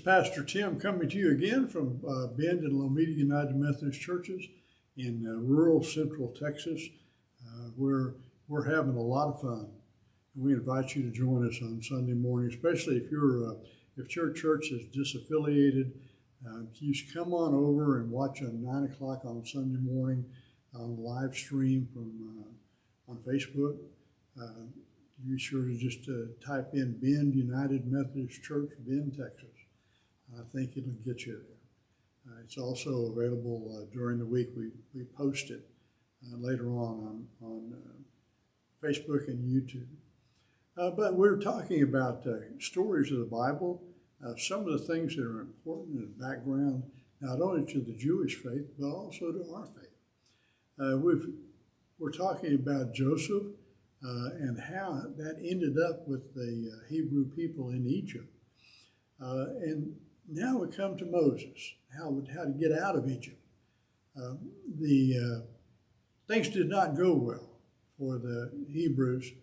Pastor Tim coming to you again from Bend and Lomita United Methodist Churches in rural central Texas, where we're having a lot of fun. And we invite you to join us on Sunday morning, especially if if your church is disaffiliated. Just come on over and watch at 9 o'clock on Sunday morning on live stream from on Facebook. Be sure to just type in Bend United Methodist Church, Bend, Texas. I think it'll get you there. It's also available during the week. We post it later on Facebook and YouTube. But we're talking about stories of the Bible, some of the things that are important in the background, not only to the Jewish faith, but also to our faith. We're talking about Joseph and how that ended up with the Hebrew people in Egypt. And now we come to Moses, how to get out of Egypt. Things did not go well for the Hebrews.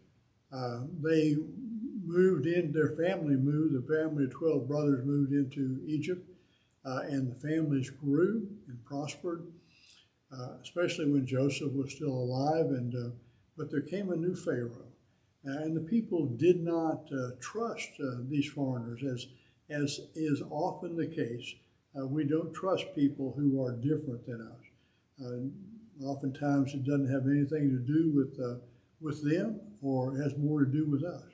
They moved in, the family of 12 brothers moved into Egypt, and the families grew and prospered, especially when Joseph was still alive. But there came a new Pharaoh, and the people did not trust these foreigners, as is often the case. We don't trust people who are different than us. Oftentimes it doesn't have anything to do with them, or has more to do with us.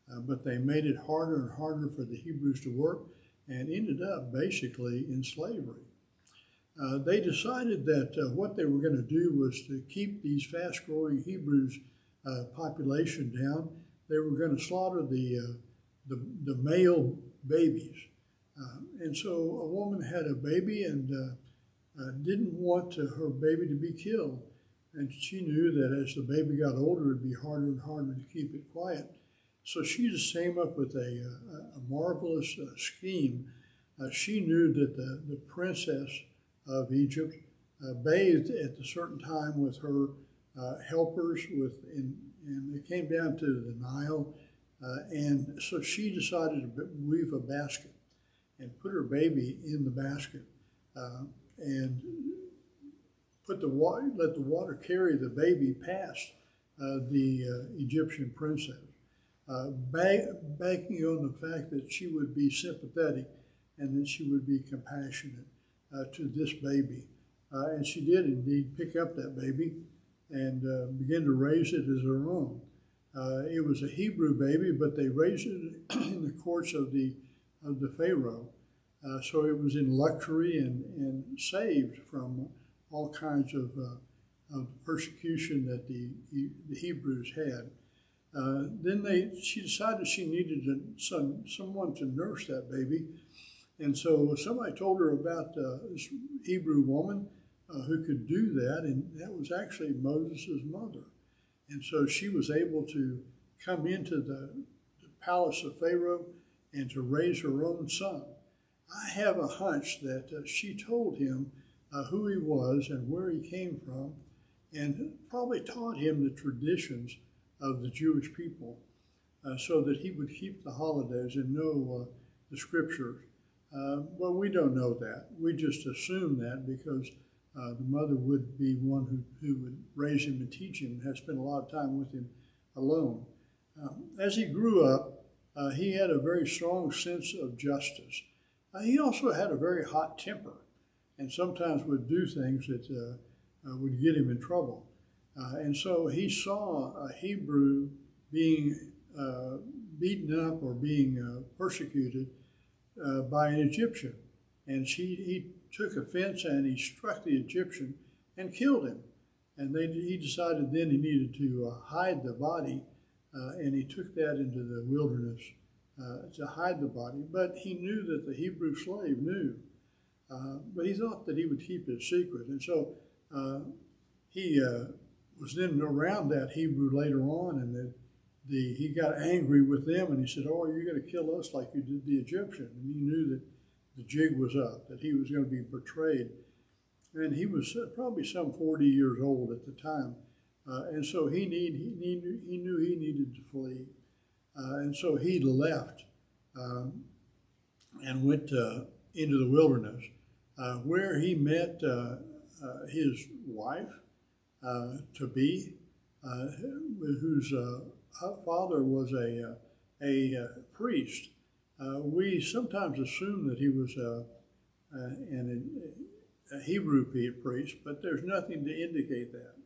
But they made it harder and harder for the Hebrews to work, and ended up basically in slavery. They decided that what they were going to do was to keep these fast-growing Hebrews population down. They were going to slaughter the male babies. And so a woman had a baby and didn't want her baby to be killed. And she knew that as the baby got older, it'd be harder and harder to keep it quiet. So she just came up with a marvelous scheme. She knew that the princess of Egypt bathed at a certain time with her helpers, and they came down to the Nile. And so she decided to weave a basket and put her baby in the basket and let the water carry the baby past the Egyptian princess, banking on the fact that she would be sympathetic and that she would be compassionate to this baby. And she did indeed pick up that baby and begin to raise it as her own. It was a Hebrew baby, but they raised it in the courts of the Pharaoh. So it was in luxury and saved from all kinds of persecution that the Hebrews had. Then she decided she needed someone to nurse that baby. And so somebody told her about this Hebrew woman who could do that, and that was actually Moses' mother. And so she was able to come into the palace of Pharaoh and to raise her own son. I have a hunch that she told him who he was and where he came from, and probably taught him the traditions of the Jewish people so that he would keep the holidays and know the scriptures. Well, we don't know that. We just assume that because the mother would be one who would raise him and teach him, and had spent a lot of time with him alone. As he grew up, he had a very strong sense of justice. He also had a very hot temper, and sometimes would do things that would get him in trouble. And so he saw a Hebrew being beaten up or being persecuted by an Egyptian. And he took offense and he struck the Egyptian and killed him. And he decided then he needed to hide the body, and he took that into the wilderness to hide the body. But he knew that the Hebrew slave knew, but he thought that he would keep it secret. And so he was then around that Hebrew later on, and he got angry with them, and he said, "Oh, you're going to kill us like you did the Egyptian." And he knew that the jig was up, that he was going to be betrayed. And he was probably some 40 years old at the time. And so he knew he needed to flee. And so he left. and went into the wilderness, where he met his wife to be, whose father was a priest. We sometimes assume that he was a Hebrew priest, but there's nothing to indicate that.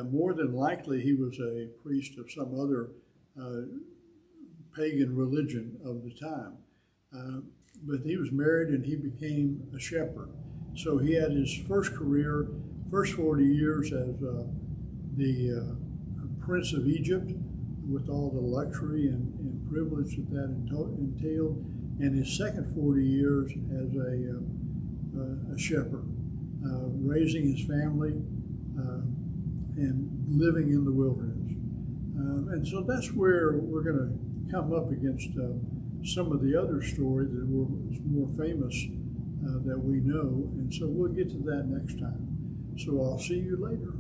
More than likely, he was a priest of some other pagan religion of the time. But he was married and he became a shepherd. So he had his first 40 years as the Prince of Egypt, with all the luxury and privilege that entailed, and his second 40 years as a shepherd, raising his family and living in the wilderness. And so that's where we're going to come up against some of the other story that was more famous that we know, and so we'll get to that next time. So I'll see you later.